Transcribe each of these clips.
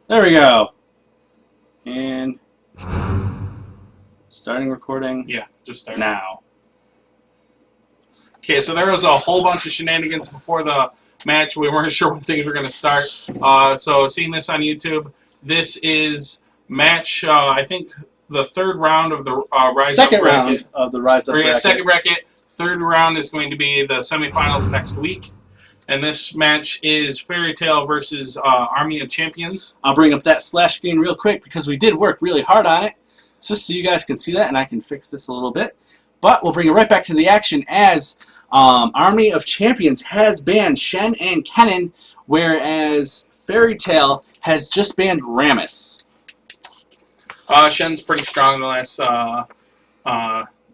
There we go. And starting recording. Yeah, just there. Now. Okay, so there was a whole bunch of shenanigans before the match. We weren't sure when things were going to start. So seeing this on YouTube, this is match, I think, the third round of the Ryze Up Bracket. Second round of the Ryze Up Bracket. Second bracket. Third round is going to be the semifinals next week. And this match is Fairy Tail versus Army of Champions. I'll bring up that splash screen real quick because we did work really hard on it. Just so you guys can see that, and I can fix this a little bit. But we'll bring it right back to the action as Army of Champions has banned Shen and Kennen, whereas Fairy Tail has just banned Rammus. Shen's pretty strong in the last,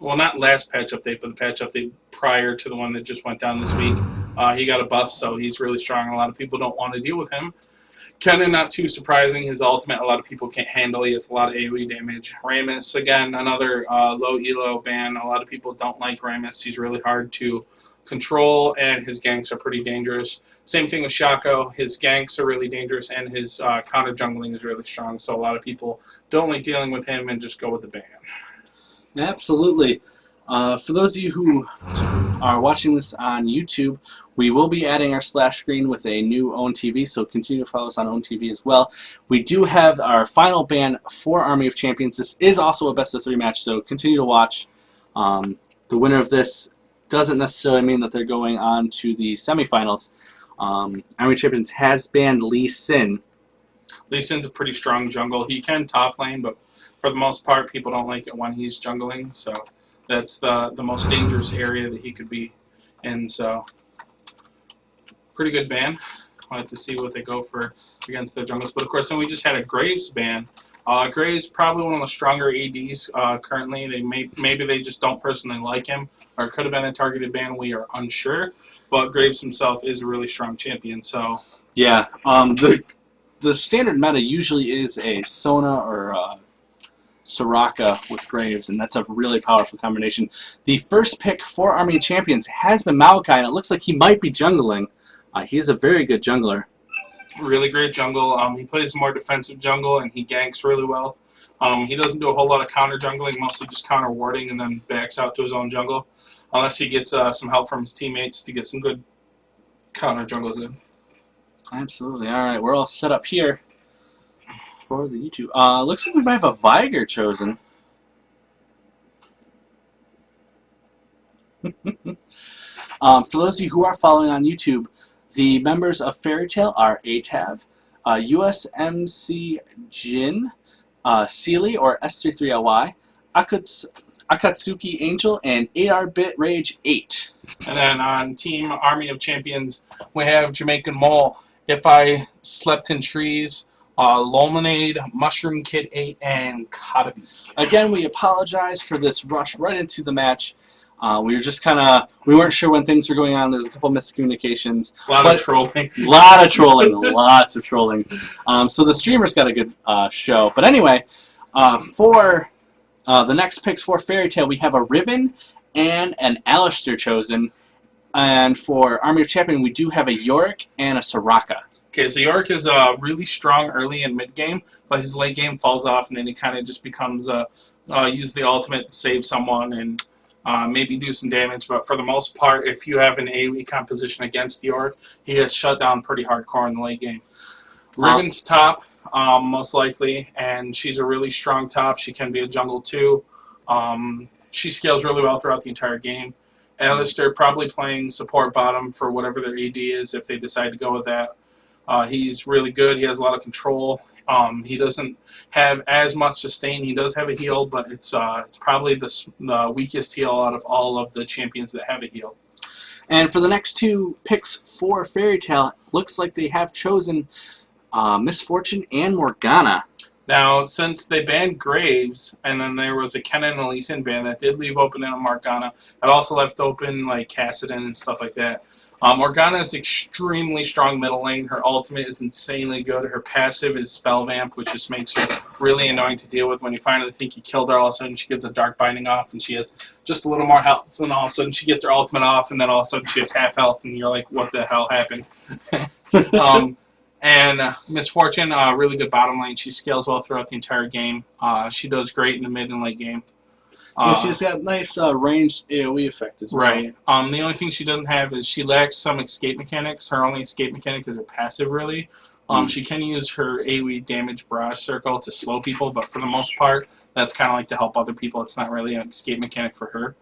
well, not last patch update, but the patch update prior to the one that just went down this week. He got a buff, so he's really strong. A lot of people don't want to deal with him. Kennen, not too surprising. His ultimate, a lot of people can't handle. He has a lot of AoE damage. Rammus, again, another low elo ban. A lot of people don't like Rammus. He's really hard to control, and his ganks are pretty dangerous. Same thing with Shaco. His ganks are really dangerous, and his counter jungling is really strong. So a lot of people don't like dealing with him and just go with the ban. Absolutely. For those of you who are watching this on YouTube, we will be adding our splash screen with a new Own TV, so continue to follow us on Own TV as well. We do have our final ban for Army of Champions. This is also a best-of-3 match, so continue to watch. The winner of this doesn't necessarily mean that they're going on to the semifinals. Army of Champions has banned Lee Sin. Lee Sin's a pretty strong jungle. He can top lane, but for the most part, people don't like it when he's jungling, so that's the most dangerous area that he could be in, so pretty good ban. Wanted to see what they go for against the jungles. But of course, then we just had a Graves ban. Graves probably one of the stronger ADs currently. Maybe they just don't personally like him, or it could have been a targeted ban. We are unsure. But Graves himself is a really strong champion. So yeah, the standard meta usually is a Sona or Soraka with Graves, and that's a really powerful combination. The first pick for Army of Champions has been Maokai, and it looks like he might be jungling. He is a very good jungler. Really great jungle. He plays more defensive jungle, and he ganks really well. He doesn't do a whole lot of counter jungling, mostly just counter warding, and then backs out to his own jungle, unless he gets some help from his teammates to get some good counter jungles in. Absolutely. All right, we're all set up here for the YouTube. Looks like we might have a Viger chosen. For those of you who are following on YouTube, the members of Fairy Tail are Atav, USMC Jin, Sealy or S33LY, Akatsuki Angel, and 8R-Bit Rage 8. And then on Team Army of Champions, we have Jamaican Mole, If I Slept in Trees, Lomonade, Mushroom Kid 8, and Kotabi. Again, we apologize for this rush right into the match. We were just we weren't sure when things were going on. There was a couple miscommunications. A lot of trolling. Lots of trolling. So the streamers got a good show. But anyway, for the next picks for Fairy Tail, we have a Riven and an Alistair chosen. And for Army of Champion, we do have a Yorick and a Soraka. Okay, so Yorick is really strong early and mid game, but his late game falls off, and then he kind of just becomes use the ultimate to save someone and maybe do some damage. But for the most part, if you have an AoE composition against Yorick, he gets shut down pretty hardcore in the late game. Riven's top, most likely, and she's a really strong top. She can be a jungle too. She scales really well throughout the entire game. Alistair probably playing support bottom for whatever their AD is if they decide to go with that. He's really good. He has a lot of control. He doesn't have as much sustain. He does have a heal, but it's probably the weakest heal out of all of the champions that have a heal. And for the next two picks for Fairy Tail, looks like they have chosen Misfortune and Morgana. Now, since they banned Graves, and then there was a Kennen and Lee Sin ban that did leave open in a Morgana, it also left open like Kassadin and stuff like that. Morgana is extremely strong middle lane. Her ultimate is insanely good. Her passive is Spell Vamp, which just makes her really annoying to deal with. When you finally think you killed her, all of a sudden she gets a Dark Binding off, and she has just a little more health, and all of a sudden she gets her ultimate off, and then all of a sudden she has half health, and you're like, what the hell happened? And Misfortune, really good bottom lane. She scales well throughout the entire game. She does great in the mid and late game. She's got nice ranged AoE effect as well. Right. The only thing she doesn't have is she lacks some escape mechanics. Her only escape mechanic is her passive, really. She can use her AoE damage barrage circle to slow people, but for the most part, that's kind of like to help other people. It's not really an escape mechanic for her.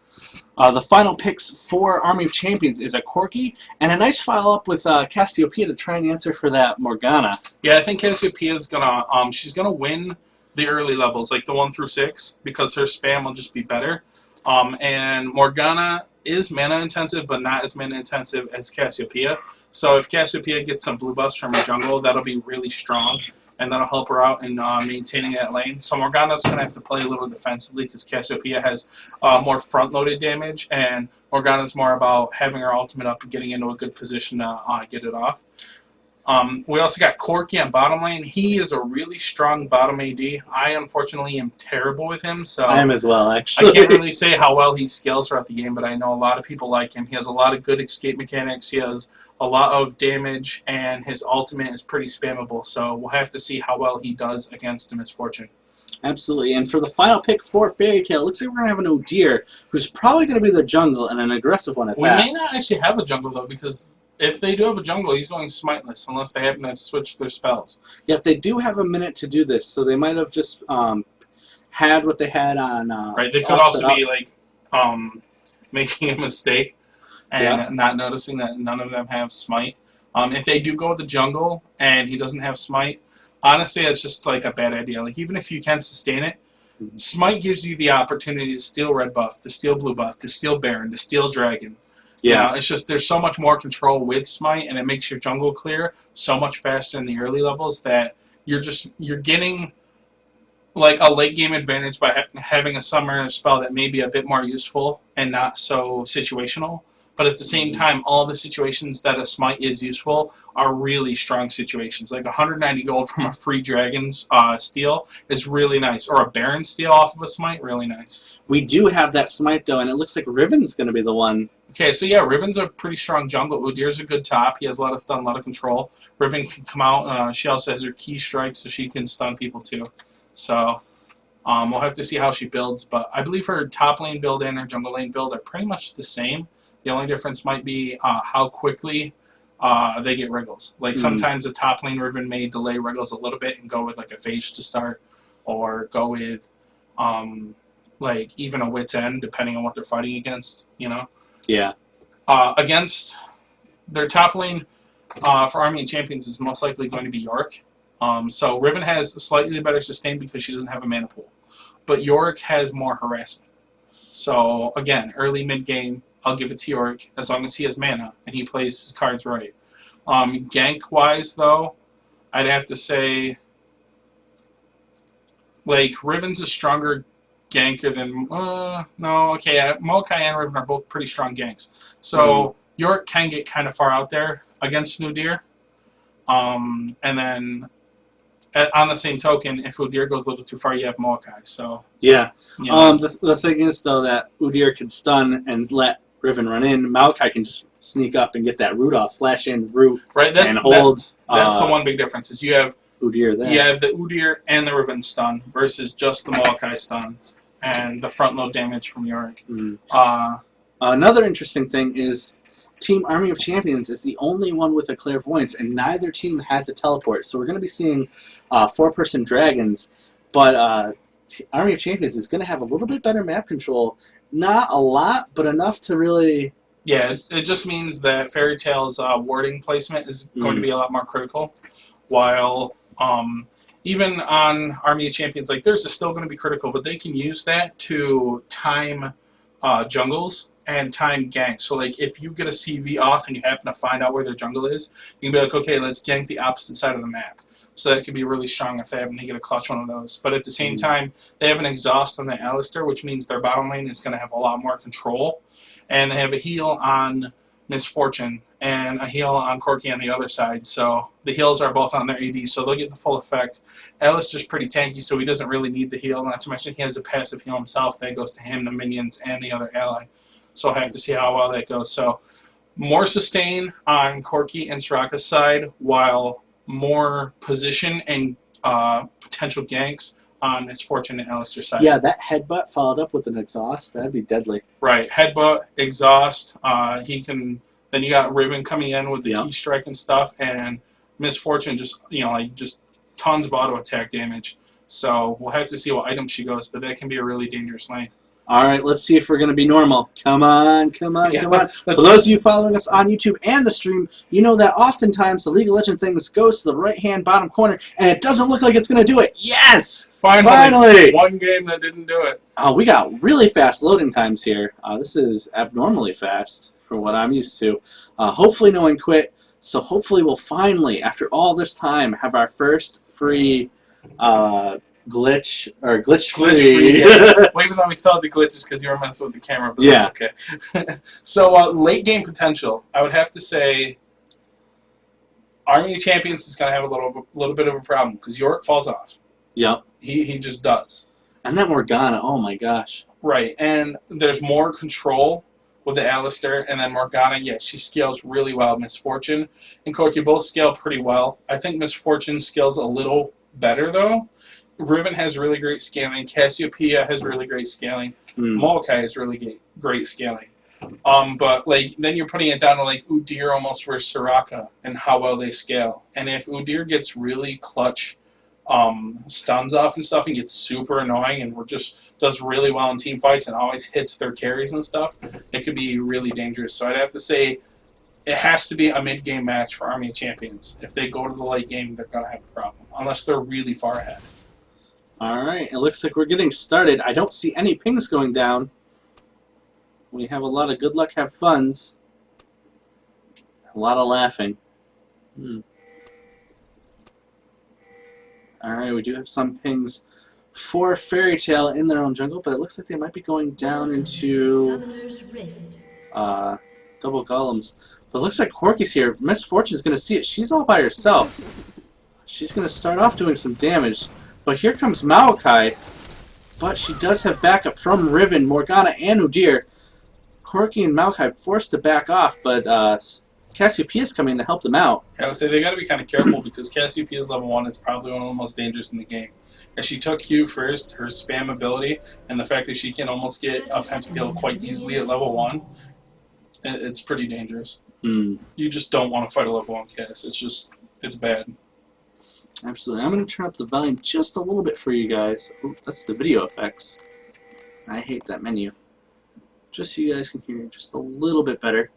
The final picks for Army of Champions is a Corki and a nice follow-up with Cassiopeia to try and answer for that Morgana. Yeah, I think Cassiopeia is gonna she's gonna win the early levels, like the 1 through 6, because her spam will just be better. And Morgana is mana intensive, but not as mana intensive as Cassiopeia. So if Cassiopeia gets some blue buffs from her jungle, that'll be really strong, and that'll help her out in maintaining that lane. So Morgana's going to have to play a little defensively because Cassiopeia has more front-loaded damage, and Morgana's more about having her ultimate up and getting into a good position to get it off. We also got Corki on bottom lane. He is a really strong bottom AD. I, unfortunately, am terrible with him. So I am as well, actually. I can't really say how well he scales throughout the game, but I know a lot of people like him. He has a lot of good escape mechanics. He has a lot of damage, and his ultimate is pretty spammable. So we'll have to see how well he does against Misfortune. Absolutely. And for the final pick for Fairy Tail, it looks like we're going to have an Udyr, who's probably going to be their jungle, and an aggressive one at that. We may not actually have a jungle, though, because if they do have a jungle, he's going smiteless unless they happen to switch their spells. Yet they do have a minute to do this, so they might have just had what they had on. Right. They could also be like making a mistake and not noticing that none of them have smite. If they do go with the jungle and he doesn't have smite, honestly, that's just like a bad idea. Like even if you can sustain it, smite gives you the opportunity to steal red buff, to steal blue buff, to steal Baron, to steal dragon. Yeah, you know, it's just there's so much more control with smite, and it makes your jungle clear so much faster in the early levels that you're getting like a late game advantage by having a summoner spell that may be a bit more useful and not so situational. But at the same time, all the situations that a smite is useful are really strong situations. Like 190 gold from a free dragon's steal is really nice, or a Baron steal off of a smite, really nice. We do have that smite though, and it looks like Riven's going to be the one. Okay, so yeah, Riven's a pretty strong jungle. Udyr's a good top. He has a lot of stun, a lot of control. Riven can come out. She also has her key strike, so she can stun people too. So we'll have to see how she builds. But I believe her top lane build and her jungle lane build are pretty much the same. The only difference might be how quickly they get Wriggles. Like sometimes a top lane Riven may delay Wriggles a little bit and go with like a Phage to start, or go with like even a Wit's End, depending on what they're fighting against, you know? Yeah. Against their top lane for Army of Champions is most likely going to be Yorick. So Riven has slightly better sustain because she doesn't have a mana pool. But Yorick has more harassment. So again, early mid-game, I'll give it to Yorick as long as he has mana and he plays his cards right. Gank-wise, though, I'd have to say, like, Riven's a stronger ganker than... no, okay, Maokai and Riven are both pretty strong ganks. So Yorick can get kind of far out there against Udyr. And then... on the same token, if Udyr goes a little too far, you have Maokai. So yeah. You know. The thing is though that Udyr can stun and let Riven run in. Maokai can just sneak up and get that root off, flash in, root, right. and hold. That's the one big difference is you have Udyr there. You have the Udyr and the Riven stun versus just the Maokai stun and the front load damage from Yorick. Another interesting thing is Team Army of Champions is the only one with a clairvoyance, and neither team has a teleport. So we're going to be seeing 4-person dragons, but Army of Champions is going to have a little bit better map control. Not a lot, but enough to really... Yeah, it just means that Fairy Tail's warding placement is going to be a lot more critical, while even on Army of Champions, like theirs is still going to be critical, but they can use that to time jungles and time ganks. So like if you get a CV off and you happen to find out where their jungle is, you can be like, okay, let's gank the opposite side of the map. So that could be really strong if they happen to get a clutch one of those. But at the same time, they have an exhaust on the Alistair, which means their bottom lane is going to have a lot more control. And they have a heal on Misfortune and a heal on Corki on the other side. So the heals are both on their AD, so they'll get the full effect. Alistair's pretty tanky, so he doesn't really need the heal. Not to mention he has a passive heal himself that goes to him, the minions, and the other ally. So I'll have to see how well that goes. So more sustain on Corki and Soraka's side, while more position and potential ganks on Misfortune and Alistair's side. Yeah, that headbutt followed up with an exhaust. That'd be deadly. Right, headbutt, exhaust. He can. Then you got Riven coming in with the key strike and stuff, and Misfortune just just tons of auto attack damage. So we'll have to see what item she goes, but that can be a really dangerous lane. All right, let's see if we're going to be normal. Come on, come on, come on. For those of you following us on YouTube and the stream, you know that oftentimes the League of Legends things goes to the right-hand bottom corner, and it doesn't look like it's going to do it. Yes! Finally! One game that didn't do it. We got really fast loading times here. This is abnormally fast for what I'm used to. Hopefully no one quit, so hopefully we'll finally, after all this time, have our first free... glitch free. Yeah. Well, even though we still had the glitches because you were messing with the camera, but that's okay. So late game potential, I would have to say, Army of Champions is going to have a little bit of a problem because Yorick falls off. Yep. He just does. And then Morgana. Oh my gosh. Right, and there's more control with the Alistair, and then Morgana, yeah, she scales really well. Misfortune and Corky both scale pretty well. I think Misfortune scales a little better though. Riven has really great scaling. Cassiopeia has really great scaling. Molokai has really great scaling. But like then you're putting it down to like Udyr almost versus Soraka and how well they scale. And if Udyr gets really clutch stuns off and stuff and gets super annoying and does really well in team fights and always hits their carries and stuff, it could be really dangerous. So I'd have to say it has to be a mid-game match for Army of Champions. If they go to the late game, they're going to have a problem, unless they're really far ahead. All right, it looks like we're getting started. I don't see any pings going down. We have a lot of good luck, have funs. A lot of laughing. All right, we do have some pings for Fairy Tail in their own jungle, but it looks like they might be going down into double golems. But it looks like Corky's here. Misfortune's going to see it. She's all by herself. She's going to start off doing some damage. But here comes Maokai. But she does have backup from Riven, Morgana, and Udyr. Corky and Maokai forced to back off, but Cassiopeia's coming to help them out. I would say they got to be kind of careful because Cassiopeia's level 1 is probably one of the most dangerous in the game. If she took Q first, her spam ability, and the fact that she can almost get a pentakill quite easily at level 1, it's pretty dangerous. You just don't want to fight a level 1 Cass. It's bad. Absolutely. I'm going to turn up the volume just a little bit for you guys. Ooh, that's the video effects. I hate that menu. Just so you guys can hear just a little bit better.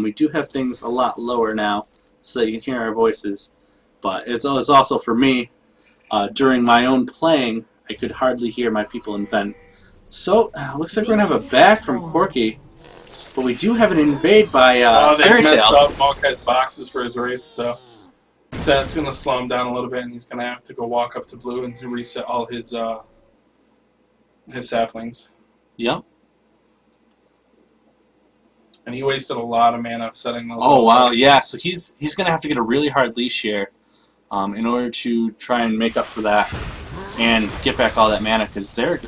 We do have things a lot lower now so that you can hear our voices. But it's also for me, during my own playing, I could hardly hear my people invent. So, looks like we're going to have a back from Corky. But we do have an invade by Fairy Tail. They messed up Maokai's boxes for his wraiths, so that's going to slow him down a little bit, and he's going to have to go walk up to blue and to reset all his saplings. Yep. And he wasted a lot of mana setting those. Oh wow, yeah. So he's going to have to get a really hard leash here, in order to try and make up for that and get back all that mana. Because there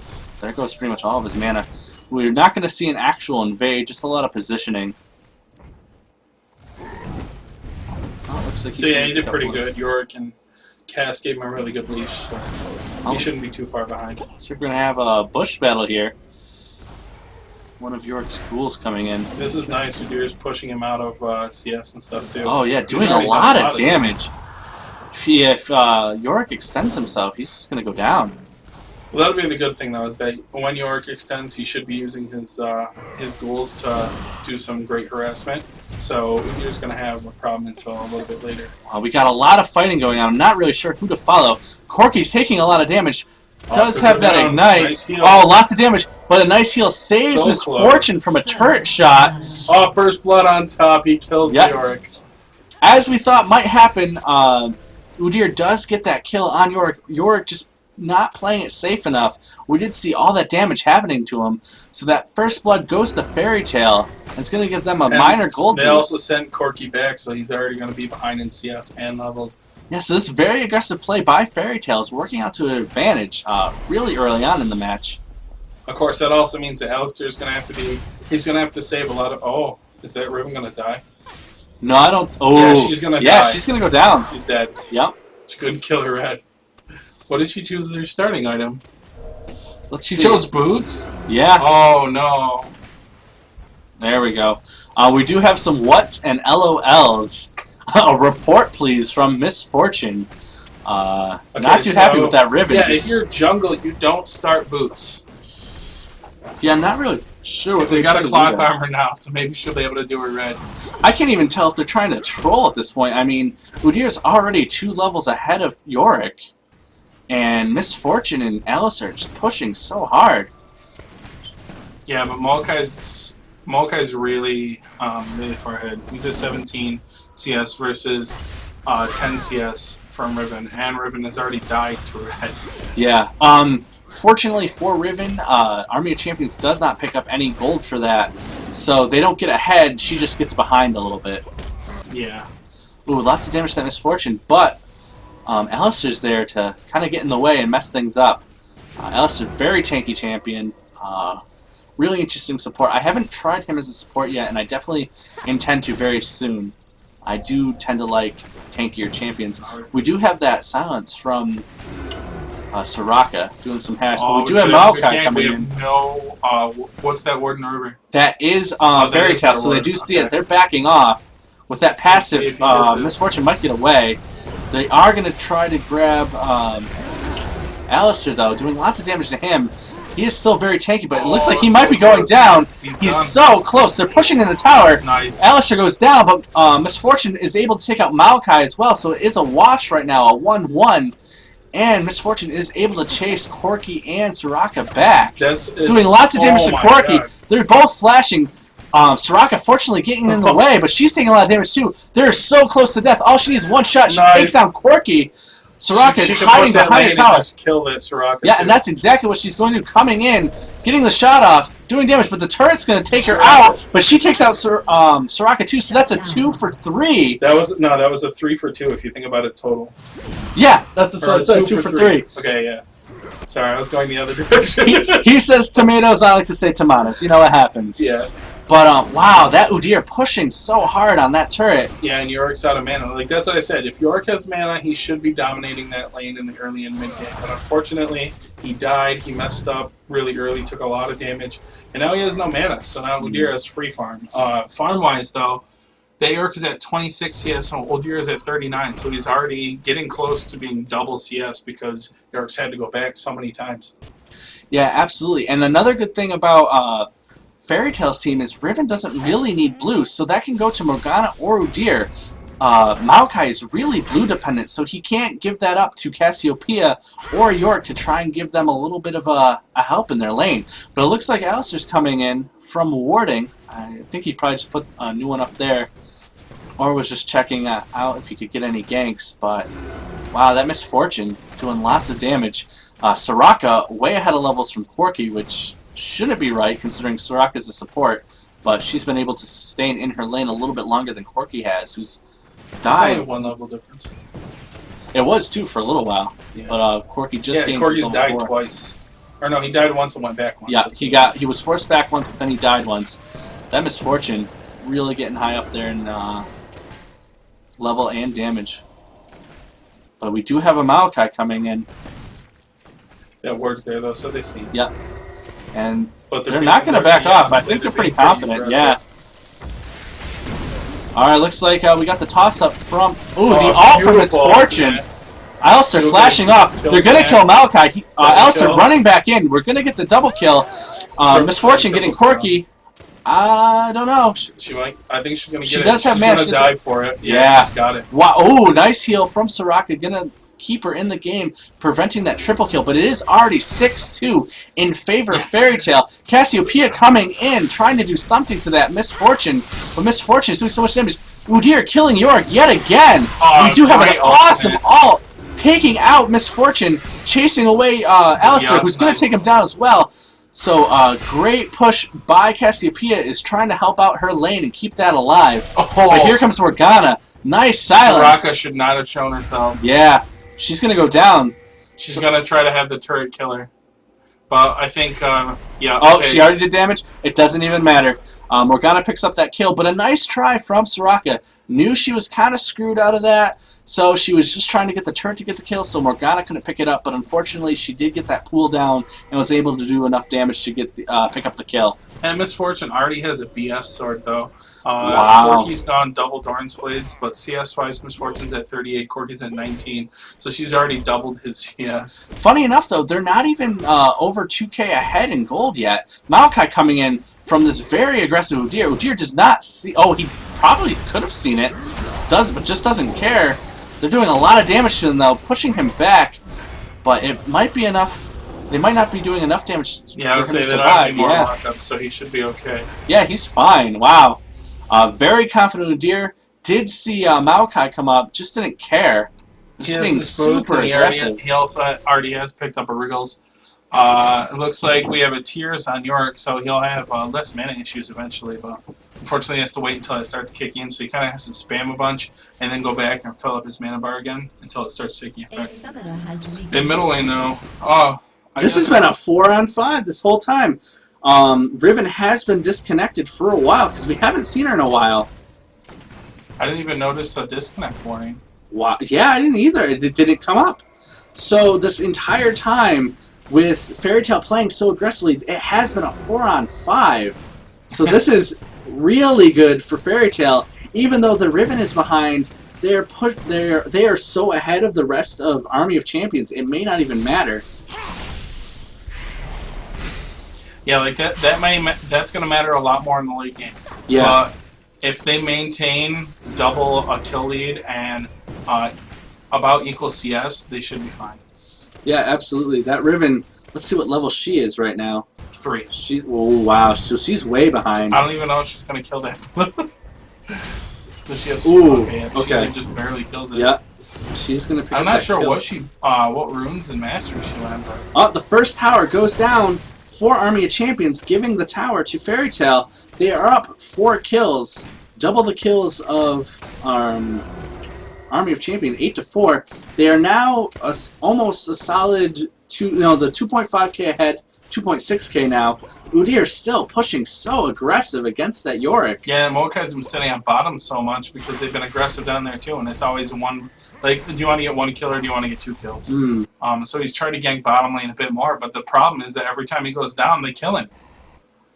goes pretty much all of his mana. We're not going to see an actual invade, just a lot of positioning. Oh, looks like so yeah, he did pretty good. Yorick and Cass gave him a really good leash, so he shouldn't be too far behind. So we're going to have a bush battle here. One of Yorick's ghouls coming in. This is nice. Udyr's pushing him out of CS and stuff too. Oh yeah, doing a lot of damage. If Yorick extends himself, he's just going to go down. Well, that'll be the good thing though, is that when Yorick extends, he should be using his ghouls to do some great harassment. So Udyr's going to have a problem until a little bit later. Well, we got a lot of fighting going on. I'm not really sure who to follow. Corky's taking a lot of damage. Does have that ignite. Nice lots of damage. But a nice heal saves Misfortune from a turret shot. Oh, first blood on top. He kills the Yorick. As we thought might happen, Udyr does get that kill on Yorick. Yorick just not playing it safe enough. We did see all that damage happening to him. So that first blood goes to Fairy Tail. It's going to give them a minor gold boost. They also sent Corky back, so he's already going to be behind in CS and levels. Yeah, so this very aggressive play by Fairy Tail is working out to an advantage really early on in the match. Of course, that also means that Alistair's going to have to be... He's going to have to save a lot of... Oh, is that Riven going to die? No, I don't. Oh, Yeah, she's gonna yeah, die. she's gonna go down. She's dead. Yep. She couldn't kill her red. What did she choose as her starting item? Let's She see. chose boots? Yeah. Oh, no. There we go. We do have some whats and LOLs. A report, please, from Misfortune. Not too happy with that Riven. Yeah, if you're jungle, you don't start boots. Yeah, I'm not really sure what They they got a cloth there. armor now, so maybe she'll be able to do her red. I can't even tell if they're trying to troll at this point. I mean, Udyr's already 2 levels ahead of Yorick. And Misfortune and Alice are just pushing so hard. Yeah, but Maokai's really far ahead. He's at 17 CS versus 10 CS from Riven, and Riven has already died to red. Yeah. Fortunately for Riven, Army of Champions does not pick up any gold for that, so they don't get ahead. She just gets behind a little bit. Yeah. Ooh, lots of damage to that Misfortune, but Alistair's there to kind of get in the way and mess things up. Alistair, very tanky champion. Really interesting support. I haven't tried him as a support yet, and I definitely intend to very soon. I do tend to like tankier champions. We do have that silence from Soraka doing some hash, but we do have Maokai coming in. We have no, what's that word in River? That is Fairy is Tail, their so they word. do see Okay. it. They're backing off. With that passive, If he gets it. Misfortune might get away. They are going to try to grab Alistair, though, doing lots of damage to him. He is still very tanky, but it looks like he might be going down. He's done. so close. They're pushing in the tower. Nice. Alistair goes down, but Misfortune is able to take out Maokai as well, so it is a wash right now, a 1-1. And Misfortune is able to chase Corki and Soraka back. Doing lots of damage to Corki. God. They're both flashing. Soraka, fortunately, getting in the way, but she's taking a lot of damage too. They're so close to death. All she needs is one shot. She takes down Corki. Soraka she is can hiding push that behind lane a tower. and just kill that Soraka. Yeah, too. and that's exactly what she's going to do. Coming in, getting the shot off, doing damage, but the turret's going to take her out. But she takes out Soraka too, so that's a 2 for 3. That was a 3 for 2 if you think about it total. Yeah, that's Or what I said, 2 for 3. Okay, yeah. Sorry, I was going the other direction. He says tomatoes, I like to say tomatoes. You know what happens. Yeah. But, wow, that Udyr pushing so hard on that turret. Yeah, and Yorick's out of mana. Like, that's what I said. If Yorick has mana, he should be dominating that lane in the early and mid game. But unfortunately, he died. He messed up really early, took a lot of damage. And now he has no mana, so now Udyr has free farm. Farm-wise, though, that Yorick is at 26 CS and Udyr is at 39, so he's already getting close to being double CS because Yorick's had to go back so many times. Yeah, absolutely. And another good thing about Fairy Tail's team is Riven doesn't really need blue, so that can go to Morgana or Udyr. Maokai is really blue dependent, so he can't give that up to Cassiopeia or York to try and give them a little bit of a help in their lane. But it looks like Alistair's coming in from warding. I think he probably just put a new one up there, or was just checking out if he could get any ganks. But wow, that Misfortune doing lots of damage. Soraka way ahead of levels from Corki, which shouldn't be right considering Soraka's a support, but she's been able to sustain in her lane a little bit longer than Corki has, who's died. It's only 1 level difference. It was 2 for a little while, Yeah. but Corki just gained Corki's level died 4. twice. Or no, he died once and went back once. Yeah, he was forced back once, but then he died once. That Misfortune really getting high up there in level and damage. But we do have a Maokai coming in. That word's there though, so they see. Yep. And But they're not going to back off. I think they're pretty confident. Yeah. All right, looks like we got the toss-up from... Ooh, the ult from Misfortune. Yeah. Alistair flashing up. They're going to kill Maokai. Alistair running back in. We're going to get the double kill. Misfortune getting Corki. I don't know. I think she's going to get it. She does have mana. She's mana. going to die for it. Yeah. She's got it. Wow. Ooh, nice heal from Soraka. Going to keep her in the game, preventing that triple kill. But it is already 6-2 in favor of Fairy Tail. Cassiopeia coming in, trying to do something to that Misfortune. But Misfortune is doing so much damage. Udyr killing York yet again. We do have an awesome ult. Taking out Misfortune, chasing away Alistair, who's going to take him down as well. So, great push by Cassiopeia is trying to help out her lane and keep that alive. But here comes Morgana. Nice silence. Soraka should not have shown herself. Yeah, she's going to go down. She's going to try to have the turret kill her. But I think Yeah. Oh, Okay. she already did damage. It doesn't even matter. Morgana picks up that kill, but a nice try from Soraka. Knew she was kind of screwed out of that, so she was just trying to get the turret to get the kill, so Morgana couldn't pick it up, but unfortunately she did get that pool down and was able to do enough damage to get pick up the kill. And Miss Fortune already has a BF sword, though. Wow. Corki's gone double Doran's Blades, but CS-wise, Miss Fortune's at 38, Corki's at 19, so she's already doubled his CS. Funny enough, though, they're not even over 2k ahead in gold yet. Maokai coming in from this very aggressive Udyr. Udyr does not see... Oh, he probably could have seen it, but just doesn't care. They're doing a lot of damage to him, though, pushing him back, but it might be enough... They might not be doing enough damage for him to survive. More lockups, so he should be okay. Yeah, he's fine. Wow. Very confident Udyr. Did see Maokai come up, just didn't care. Just being super aggressive. He also already has picked up a Wriggles. It looks like we have a Tears on York, so he'll have less mana issues eventually, but unfortunately he has to wait until it starts kicking, so he kind of has to spam a bunch and then go back and fill up his mana bar again until it starts taking effect. In middle lane, though, this has been a 4-on-5 this whole time. Riven has been disconnected for a while because we haven't seen her in a while. I didn't even notice the disconnect warning. Wow. Yeah, I didn't either. It didn't come up. So this entire time with Fairy Tail playing so aggressively, it has been a 4-on-5. So this is really good for Fairy Tail. Even though the Riven is behind, they are so ahead of the rest of Army of Champions, it may not even matter. Yeah, like that's going to matter a lot more in the late game. Yeah. But if they maintain double a kill lead and about equal CS, they should be fine. Yeah, absolutely. That Riven, let's see what level she is right now. 3. Oh, wow. So she's way behind. I don't even know if she's going to kill that. Does she have okay. She just barely kills it. Yeah. She's going to pick up I'm not sure kill. what runes and masters she went, but... Oh, the first tower goes down for Army of Champions, giving the tower to Fairy Tail. They are up 4 kills, double the kills of Army of Champions, 8-4. They are now almost a solid the 2.5k ahead, 2.6k now. Udyr still pushing so aggressive against that Yorick. Yeah, Mokai's been sitting on bottom so much because they've been aggressive down there too, and it's always one. Like, do you want to get 1 kill or do you want to get 2 kills? So he's trying to gank bottom lane a bit more, but the problem is that every time he goes down, they kill him.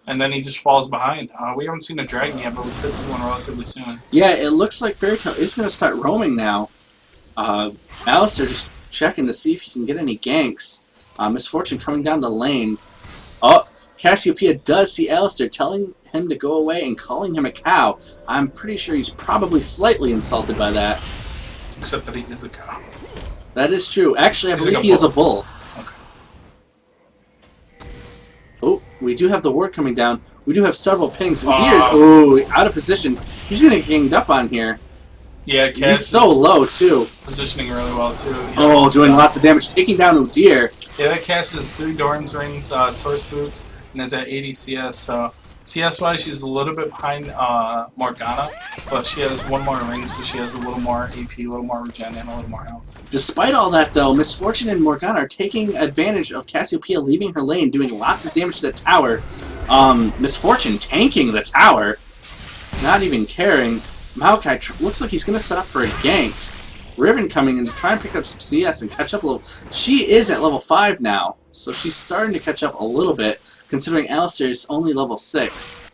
And then he just falls behind. We haven't seen a dragon yet, but we could see one relatively soon. Yeah, it looks like Fairy Tail is going to start roaming now. Alistair just checking to see if he can get any ganks. Miss Fortune coming down the lane. Oh, Cassiopeia does see Alistair, telling him to go away and calling him a cow. I'm pretty sure he's probably slightly insulted by that. Except that he is a cow. That is true. Actually, I believe he is a bull. Okay. Oh, we do have the ward coming down. We do have several pings. Oh, out of position. He's going to get ganged up on here. Yeah, Cass he's so low, too. Positioning really well, too. Oh, doing lots of damage. Taking down Udyr. Yeah, that Cass has 3 Doran's Rings, Source Boots, and is at 80 CS, so CS-wise, she's a little bit behind Morgana, but she has 1 more ring, so she has a little more AP, a little more regen, and a little more health. Despite all that, though, Miss Fortune and Morgana are taking advantage of Cassiopeia leaving her lane, doing lots of damage to the tower. Miss Fortune tanking the tower, not even caring. Maokai looks like he's going to set up for a gank. Riven coming in to try and pick up some CS and catch up a little. She is at level 5 now, so she's starting to catch up a little bit, considering Alistair is only level 6.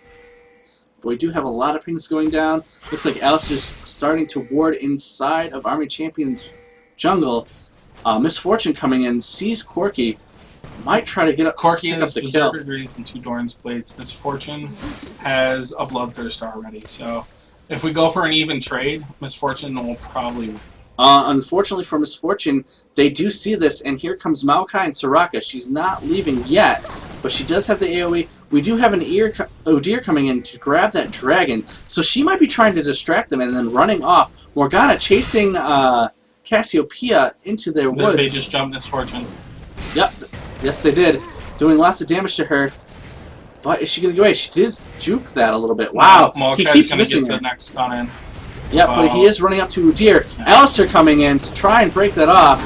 But we do have a lot of pings going down. Looks like Alistair's starting to ward inside of Army Champions jungle. Miss Fortune coming in, sees Corki, might try to get up. Corki has Berserker Grease and 2 Doran's Plates. Miss Fortune has a Bloodthirst already, so if we go for an even trade, Miss Fortune will probably win. Unfortunately for Miss Fortune, they do see this, and here comes Maokai and Soraka. She's not leaving yet, but she does have the AoE. We do have an Udyr coming in to grab that dragon, so she might be trying to distract them and then running off. Morgana chasing Cassiopeia into their woods. They just jumped Miss Fortune. Yep. Yes, they did. Doing lots of damage to her. But is she going to get away? She did juke that a little bit. Wow. He keeps going to get the next stun in. Yeah, but he is running up to Udyr. Alistair coming in to try and break that off.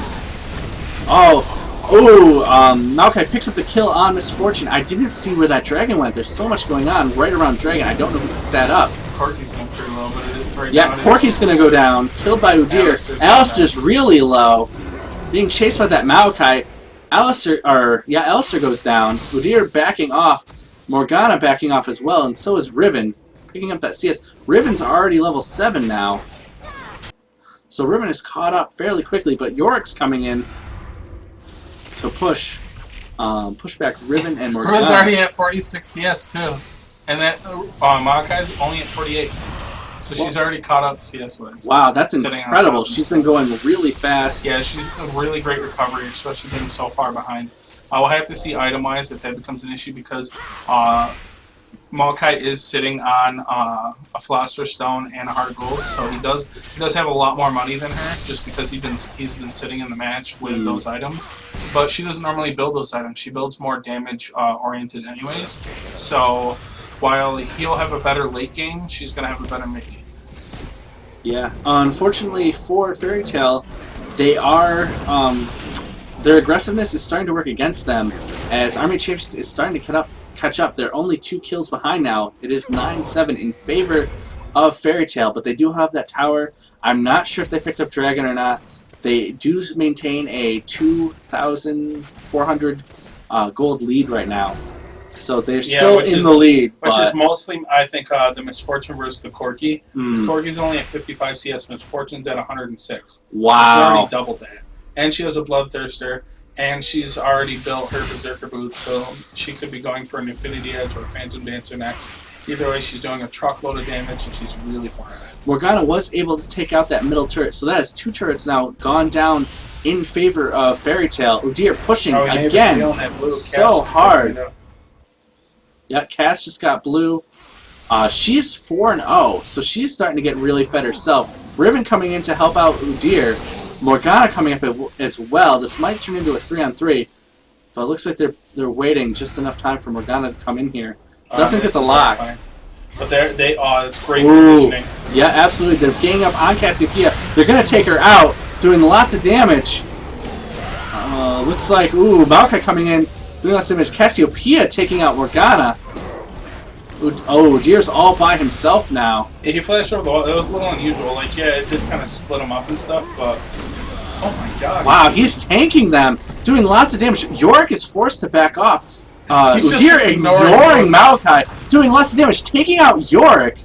Oh, Oh, Maokai picks up the kill on Misfortune. I didn't see where that dragon went. There's so much going on right around Dragon. I don't know who picked that up. Corky's going pretty low, but it's right Yeah, Corky's going to go down. Killed by Udyr. Alistair's really low. Being chased by that Maokai. Alistair goes down. Udyr backing off. Morgana backing off as well, and so is Riven. Picking up that CS. Riven's already level 7 now. So Riven is caught up fairly quickly, but Yorick's coming in to push back Riven and Morgana. Riven's already at 46 CS too. And that Maokai's only at 48. So she's already caught up CS-wise. Wow, that's incredible. She's been going really fast. Yeah, she's a really great recovery, especially being so far behind. We'll have to see item-wise if that becomes an issue because Maokai is sitting on a Philosopher's Stone and a Heart of Gold, so he does have a lot more money than her just because he's been sitting in the match with those items. But she doesn't normally build those items. She builds more damage oriented anyways. So while he'll have a better late game, she's going to have a better mid game. Yeah. Unfortunately for Fairy Tail, they are their aggressiveness is starting to work against them as Army Champions is starting to catch up. They're only 2 kills behind now. It is 9-7 in favor of Fairy Tail, but they do have that tower. I'm not sure if they picked up Dragon or not. They do maintain a 2,400 gold lead right now. So they're still in the lead. Which is mostly, I think, the Misfortune versus the Corky. Because Corky's only at 55 CS, Misfortune's at 106. Wow. So she's already doubled that. And she has a Bloodthirster, and she's already built her Berserker boots, so she could be going for an Infinity Edge or a Phantom Dancer next. Either way, she's doing a truckload of damage, and she's really far ahead. Morgana was able to take out that middle turret, so that is 2 turrets now gone down in favor of Fairy Tail. Udyr pushing again so hard. Yeah, Cass just got blue. She's 4-0, so she's starting to get really fed herself. Riven coming in to help out Udyr. Morgana coming up as well. This might turn into a 3-on-3, but it looks like they're waiting just enough time for Morgana to come in here. Doesn't get the lock. But it's great positioning. Yeah, absolutely. They're ganging up on Cassiopeia. They're going to take her out, doing lots of damage. Looks like, Maokai coming in, doing lots of damage. Cassiopeia taking out Morgana. Udyr's all by himself now. Yeah, he flashed over the wall. It was a little unusual. Like, yeah, it did kind of split him up and stuff, but oh my god. Wow, he's tanking them, doing lots of damage. Yorick is forced to back off. Udyr ignoring Maokai, doing lots of damage, taking out Yorick.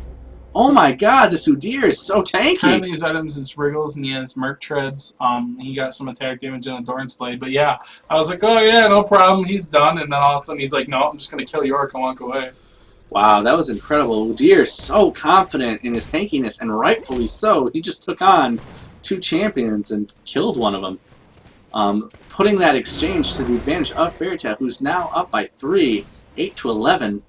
Oh my god, this Udyr is so tanky. Kind of these items is Wriggles, and he has Merc Treads. He got some attack damage in a Doran's Blade, but yeah, I was like, oh yeah, no problem, he's done, and then all of a sudden he's like, no, I'm just going to kill Yorick and walk away. Wow, that was incredible. Udyr is so confident in his tankiness, and rightfully so. He just took on 2 champions and killed one of them. Putting that exchange to the advantage of Fairy Tail, who's now up by 3, 8-11.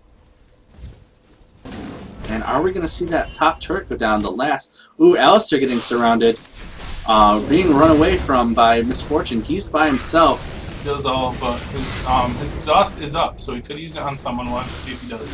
And are we going to see that top turret go down? The last... Alistair getting surrounded. Being run away from by Misfortune. He's by himself. He does all, but his exhaust is up, so he could use it on someone. We'll have to see if he does.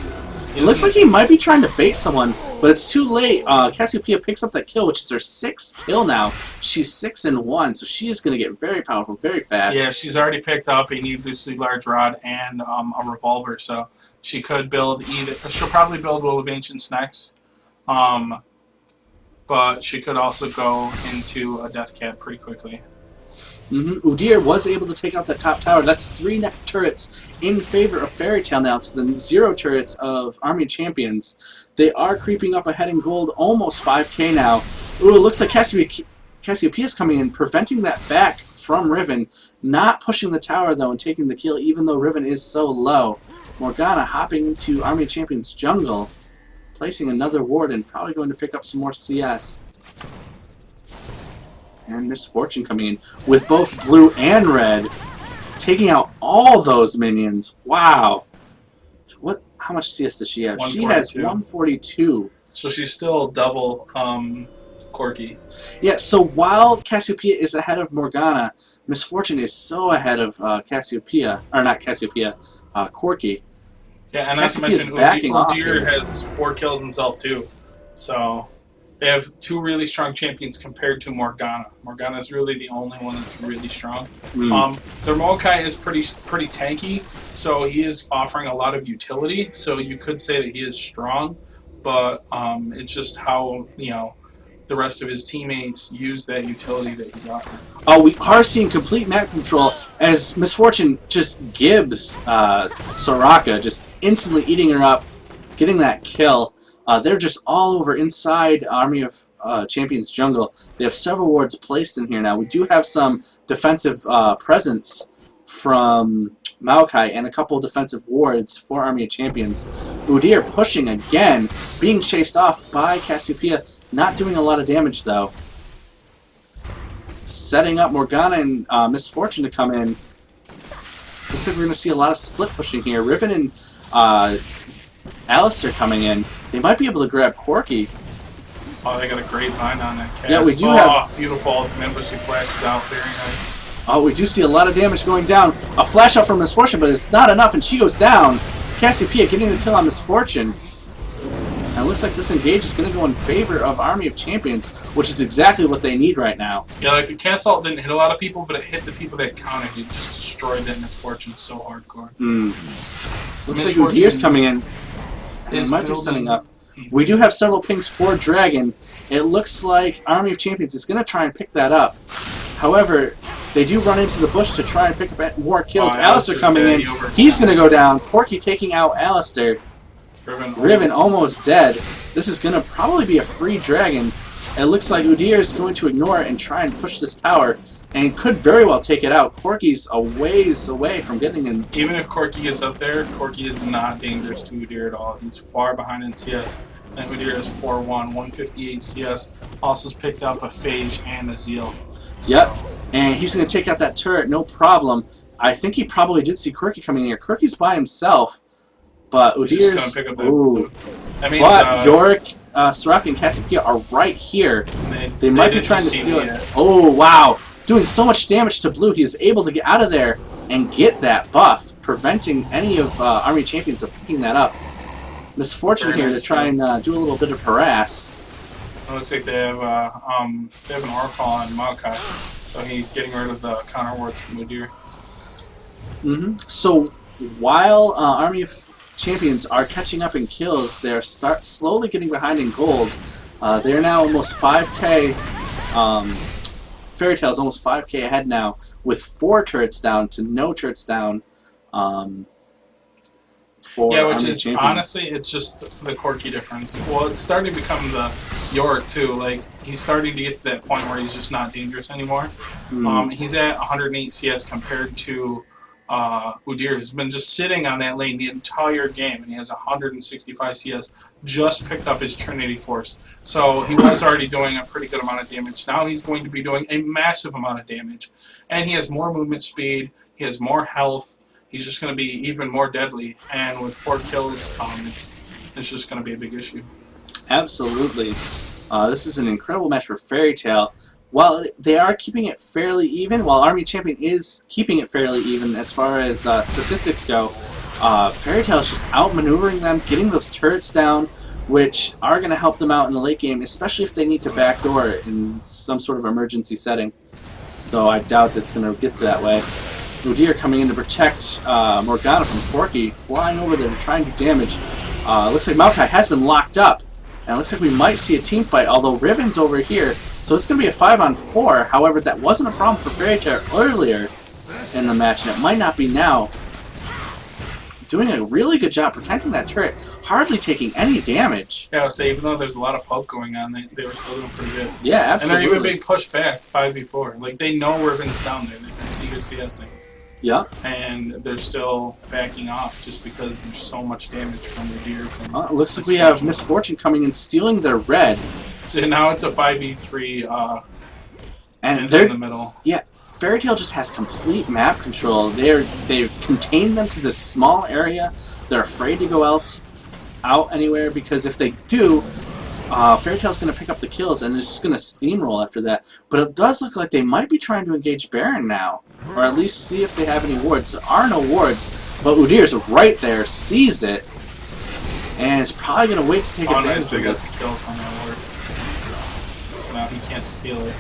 It looks like he might be trying to bait someone, but it's too late. Cassiopeia picks up that kill, which is her 6th kill now. She's 6-1, so she is going to get very powerful, very fast. Yeah, she's already picked up a needlessly large rod and a revolver, so she could build either. She'll probably build Will of Ancients next, but she could also go into a Death Cat pretty quickly. Udyr was able to take out the top tower. That's 3 net turrets in favor of Fairy Tail now to the 0 turrets of Army Champions. They are creeping up ahead in gold, almost 5k now. It looks like Cassiopeia is coming in, preventing that back from Riven. Not pushing the tower, though, and taking the kill, even though Riven is so low. Morgana hopping into Army Champions jungle, placing another ward and probably going to pick up some more CS. And Misfortune coming in with both blue and red, taking out all those minions. Wow. How much CS does she have? She has 142. So she's still double Corky. Yeah, so while Cassiopeia is ahead of Morgana, Misfortune is so ahead of Cassiopeia. Or not Cassiopeia, Corky. Yeah, and not to mention, Udyr has 4 kills himself, too. So... they have two really strong champions compared to Morgana. Morgana is really the only one that's really strong. Their Maokai is pretty tanky, so he is offering a lot of utility. So you could say that he is strong, but it's just how the rest of his teammates use that utility that he's offering. Oh, we are seeing complete map control as Misfortune just gibs Soraka, just instantly eating her up, getting that kill. They're just all over inside Army of Champions jungle. They have several wards placed in here now. We do have some defensive presence from Maokai and a couple defensive wards for Army of Champions. Udyr pushing again, being chased off by Cassiopeia, not doing a lot of damage though. Setting up Morgana and Misfortune to come in. Looks like we're going to see a lot of split pushing here. Riven and Alistair coming in. They might be able to grab Corki. Oh, they got a great bind on that cast. Yeah, we do have beautiful ultimate, but she flashes out. Very nice. Oh, we do see a lot of damage going down. A flash out from Misfortune, but it's not enough, and she goes down. Cassiopeia getting the kill on Misfortune. And it looks like this engage is going to go in favor of Army of Champions, which is exactly what they need right now. Yeah, like the cast ult didn't hit a lot of people, but it hit the people that counted. It just destroyed that Misfortune so hardcore. Looks like Udyr's coming in. It might be setting up. We do have several pings for Dragon. It looks like Army of Champions is going to try and pick that up. However, they do run into the bush to try and pick up more kills. Alistair coming in. He's going to go down. Corki taking out Alistair. Riven almost dead. This is going to probably be a free Dragon. It looks like Udyr is going to ignore it and try and push this tower, and could very well take it out. Corki's a ways away from getting in. Even if Corki gets up there, Corki is not dangerous to Udyr at all. He's far behind in CS. And Udyr is 4-1, 158 CS. Also has picked up a Phage and a Zeal. So. Yep, and he's going to take out that turret, no problem. I think he probably did see Corki coming in here. Corki's by himself. But Udyr's... Pick up that that means, but Yorick, Soraka, and Cassiopeia are right here. They might be trying to steal it. Oh, wow. Doing so much damage to Blue, he is able to get out of there and get that buff, preventing any of Army Champions of picking that up. Misfortune here to try and do a little bit of harass. It looks like they have an Oracle on Maokai, so he's getting rid of the counter wards from Udyr. So while Army of Champions are catching up in kills, they're slowly getting behind in gold. They're now almost 5k. Fairy Tail is almost 5k ahead now, with 4 turrets down to no turrets down. Yeah, which is honestly, it's just the Corki difference. Well, it's starting to become the Yorick too. Like he's starting to get to that point where he's just not dangerous anymore. He's at 108 CS compared to Udyr, who's been just sitting on that lane the entire game, and he has 165 CS. Just picked up his Trinity Force, so he was already doing a pretty good amount of damage. Now he's going to be doing a massive amount of damage, and he has more movement speed. He has more health. He's just going to be even more deadly, and with 4 kills, it's just going to be a big issue. Absolutely. This is an incredible match for Fairy Tail. While they are keeping it fairly even, while Army Champion is keeping it fairly even as far as statistics go, Fairy Tail is just outmaneuvering them, getting those turrets down, which are going to help them out in the late game, especially if they need to backdoor it in some sort of emergency setting. Though I doubt that's going to get to that way. Udyr coming in to protect Morgana from Corki, flying over there to try and do damage. Looks like Maokai has been locked up, and it looks like we might see a team fight, although Riven's over here, so it's going to be a 5-on-4. However, that wasn't a problem for Fairy Tail earlier in the match, and it might not be now. Doing a really good job protecting that turret, hardly taking any damage. Yeah, I would say even though there's a lot of poke going on, they were still doing pretty good. Yeah, absolutely. And they're even being pushed back 5v4. Like, they know Riven's down there. They can see your CSing. Yeah. And they're still backing off just because there's so much damage from Udyr. It looks like we have Misfortune coming in, stealing their red. So now it's a 5v3 and they're in the middle. Yeah, Fairy Tail just has complete map control. They've contained them to this small area. They're afraid to go out anywhere, because if they do, Fairy Tail's going to pick up the kills and it's just going to steamroll after that. But it does look like they might be trying to engage Baron now, or at least see if they have any wards. There are no wards, but Udyr's right there, sees it, and is probably going to wait to take advantage of this. Kills on that ward. so now he can't steal it.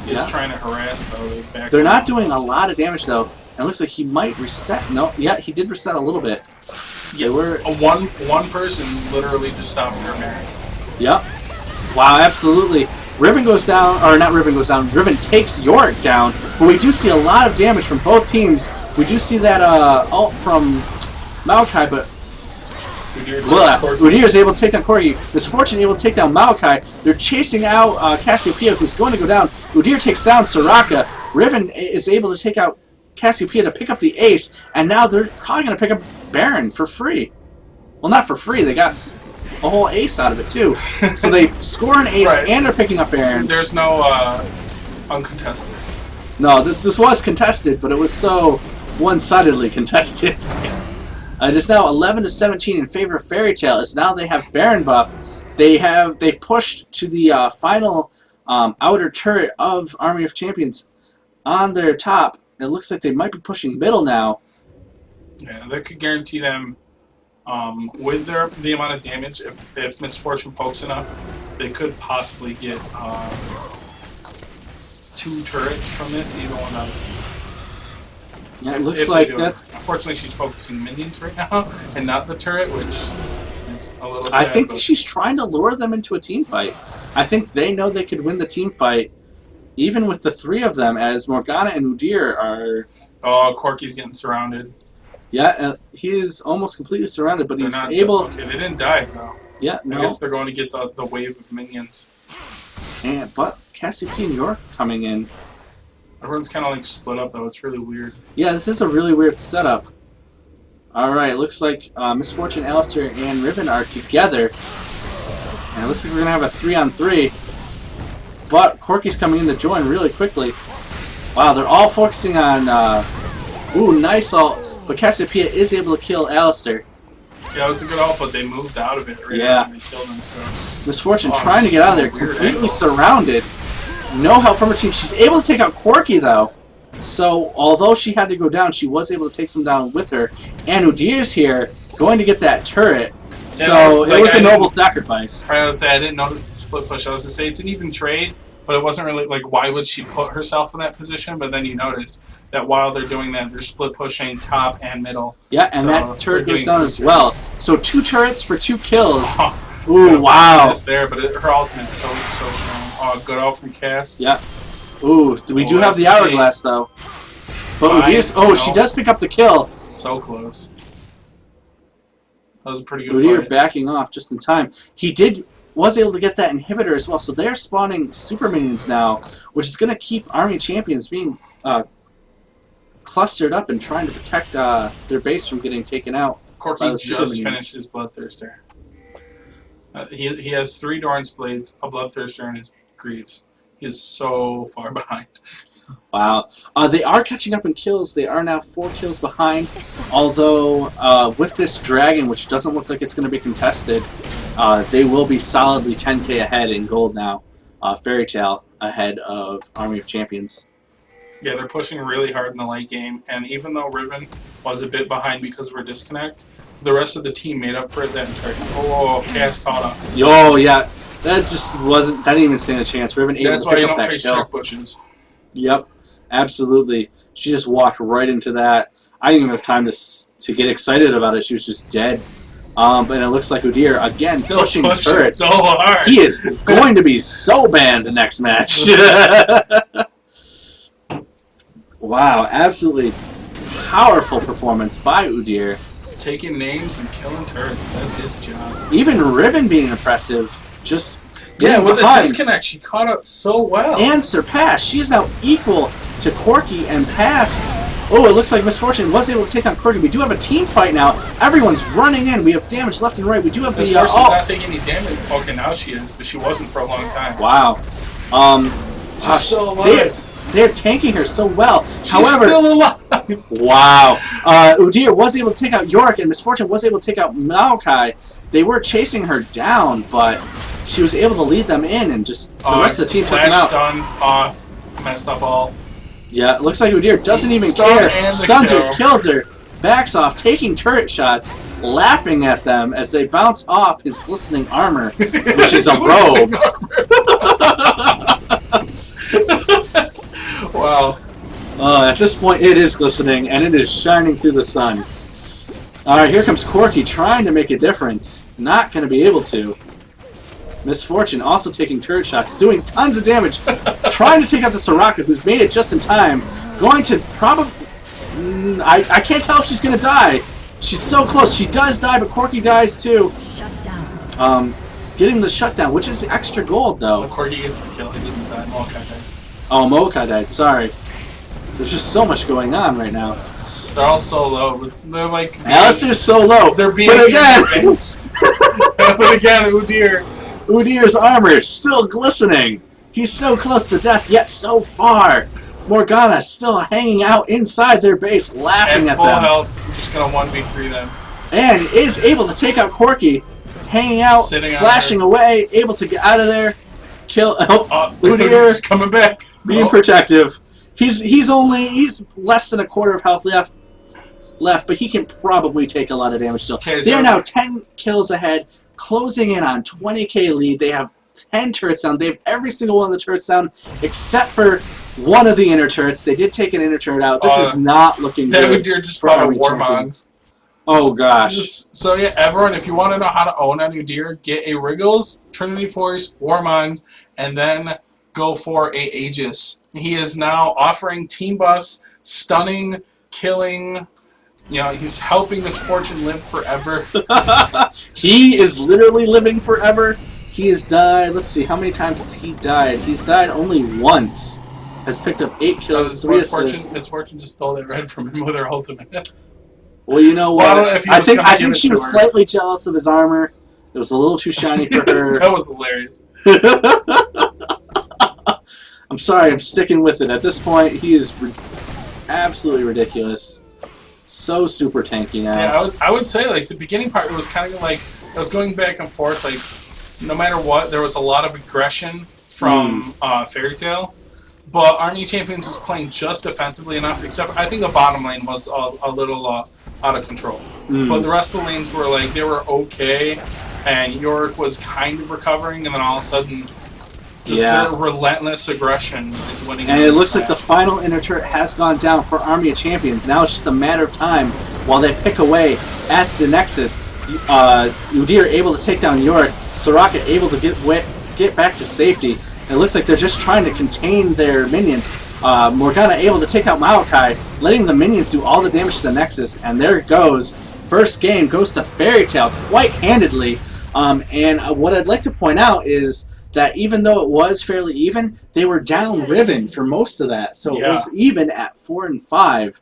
He's trying to harass, though. They're not doing a lot of damage, though. And it looks like he might reset. No, yeah, he did reset a little bit. Yeah, one person literally just stopped her marriage. Yep. Wow, absolutely. Riven goes down, or not Riven goes down, Riven takes Yorick down, but we do see a lot of damage from both teams. We do see that ult from Maokai, but Udyr is able to take down Corgi. Misfortune able to take down Maokai. They're chasing out Cassiopeia, who's going to go down. Udyr takes down Soraka. Riven is able to take out Cassiopeia to pick up the ace, and now they're probably going to pick up Baron for free. Well, not for free. They got a whole ace out of it, too. So they score an ace, and they're picking up Baron. There's no uncontested. No, this was contested, but it was so one-sidedly contested. It is now 11-17 in favor of Fairy Tail. As now they have Baron buff. They pushed to the final outer turret of Army of Champions on their top. It looks like they might be pushing middle now. Yeah, that could guarantee them with the amount of damage. If Misfortune pokes enough, they could possibly get 2 turrets from this, either one out of 2. Yeah, it looks like that's... Unfortunately, she's focusing minions right now, and not the turret, which is a little sad. I think she's trying to lure them into a team fight. I think they know they could win the team fight, even with the 3 of them, as Morgana and Udyr are... Oh, Corki's getting surrounded. Yeah, he is almost completely surrounded, but he's able... Okay, they didn't dive, though. Yeah, no. I guess they're going to get the wave of minions. But Cassiopeia and York coming in. Everyone's kind of like split up, though. It's really weird. Yeah, this is a really weird setup. Alright, looks like Misfortune, Alistair, and Riven are together. And it looks like we're going to have a 3-on-3. But Corki's coming in to join really quickly. Wow, they're all focusing on... ooh, nice ult. But Cassiopeia is able to kill Alistair. Yeah, it was a good ult, but they moved out of it right when they killed him. So. Misfortune trying to get out of there, completely surrounded. No help from her team. She's able to take out Corki, though. So, although she had to go down, she was able to take some down with her. And Udyr's here, going to get that turret. Yeah, so, it was a noble sacrifice. I was saying, I didn't notice the split push. I was going to say, it's an even trade, but it wasn't really, like, why would she put herself in that position? But then you notice that while they're doing that, they're split pushing top and middle. Yeah, and so that turret goes down as well. So, 2 turrets for 2 kills. Ooh, wow. There, but her ultimate's so strong. Oh, good ult from Cass. Yeah. Ooh, we do have the hourglass, though. But Udyr's... Oh, she does pick up the kill. So close. That was a pretty good Udyr fight. backing off just in time. He was able to get that inhibitor as well, so they're spawning super minions now, which is going to keep Army Champions being clustered up and trying to protect their base from getting taken out. Corki just finished his Bloodthirster. He has 3 Doran's Blades, a Bloodthirster, and his Greaves. He's so far behind. Wow. They are catching up in kills. They are now 4 kills behind. Although, with this Dragon, which doesn't look like it's going to be contested, they will be solidly 10k ahead in gold now. Fairy Tail ahead of Army of Champions. Yeah, they're pushing really hard in the late game, and even though Riven was a bit behind because of her disconnect, the rest of the team made up for it that entire time. Oh, Cass caught up. Oh, yeah. That just wasn't... That didn't even stand a chance. Riven able That's to why pick you up don't that face kill. check bushes. Yep. Absolutely. She just walked right into that. I didn't even have time to get excited about it. She was just dead. And it looks like Udyr, again, still pushing turret. So hard. He is going to be so banned next match. Wow, absolutely powerful performance by Udyr. Taking names and killing turrets, that's his job. Even Riven being impressive, just with behind. the disconnect, she caught up so well. And surpassed. She is now equal to Corki and past. Oh, it looks like Misfortune was able to take down Corki. We do have a team fight now. Everyone's running in. We have damage left and right. We do have Misfortune's not taking any damage. Okay, now she is, but she wasn't for a long time. Wow. She's still alive. They're tanking her so well. She's However, still alive. Wow. Udyr was able to take out Yorick, and Misfortune was able to take out Maokai. They were chasing her down, but she was able to lead them in, and just the rest of the team took them out. Stun, messed up all. Yeah, it looks like Udyr doesn't even care. Stuns her, kills her. backs off, taking turret shots, laughing at them as they bounce off his glistening armor, which is a robe. Wow. At this point, it is glistening, and it is shining through the sun. Alright, here comes Corki trying to make a difference. Not going to be able to. Misfortune also taking turret shots, doing tons of damage, trying to take out the Soraka, who's made it just in time. Going to probably... I can't tell if she's going to die. She's so close. She does die, but Corki dies too. Getting the shutdown, which is extra gold, though. Corki gets the kill. He doesn't die. Mokai died. Oh, Mokai died. Sorry. There's just so much going on right now. They're all so low. They're like... Alistair's so low. They're being... But again... but again, Udyr. Udyr's armor is still glistening. He's so close to death, yet so far. Morgana still hanging out inside their base, laughing at them. Full health. I'm just going to 1v3 them. And is able to take out Corki. Hanging out, flashing away, able to get out of there. Kill... Udyr just coming back. Being protective. He's less than a quarter of health left, but he can probably take a lot of damage still. They are now 10 kills ahead, closing in on 20k lead. They have 10 turrets down. They have every single one of the turrets down, except for one of the inner turrets. They did take an inner turret out. This is not looking good. Udyr just bought a Warmong's. Oh gosh. So yeah, everyone, if you want to know how to own on Udyr, get a Wriggles, Trinity Force, Warmongs, and then go for a Aegis. He is now offering team buffs, stunning, killing. You know, he's helping Misfortune live forever. He is literally living forever. He has died. Let's see, how many times has he died? He's died only once. Has picked up 8 kills, 3 assists. Misfortune just stole that red from him with her ultimate. Well, you know what? Well, I think she was slightly jealous of his armor. It was a little too shiny for her. That was hilarious. I'm sorry, I'm sticking with it. At this point, he is absolutely ridiculous. So super tanky now. See, I would say, like, the beginning part was kind of like, I was going back and forth, like, no matter what, there was a lot of aggression from Fairy Tail. But Army Champions was playing just defensively enough, except I think the bottom lane was a little out of control. But the rest of the lanes were, like, they were okay, and York was kind of recovering, and then all of a sudden... Just their relentless aggression is winning. And it looks like the final inner turret has gone down for Army of Champions. Now it's just a matter of time while they pick away at the Nexus. Udyr able to take down York. Soraka able to get back to safety. And it looks like they're just trying to contain their minions. Morgana able to take out Maokai, letting the minions do all the damage to the Nexus. And there it goes. First game goes to Fairy Tail quite handedly. And what I'd like to point out is that even though it was fairly even, they were down Riven for most of that. So it was even at 4 and 5.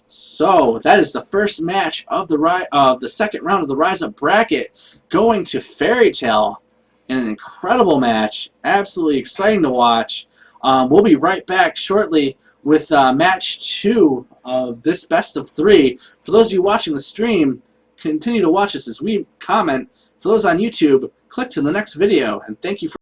So that is the first match of the second round of the Ryze Up Bracket, going to Fairy Tail in an incredible match. Absolutely exciting to watch. We'll be right back shortly with match 2 of this best of 3. For those of you watching the stream, continue to watch us as we comment. For those on YouTube, click to the next video, and thank you for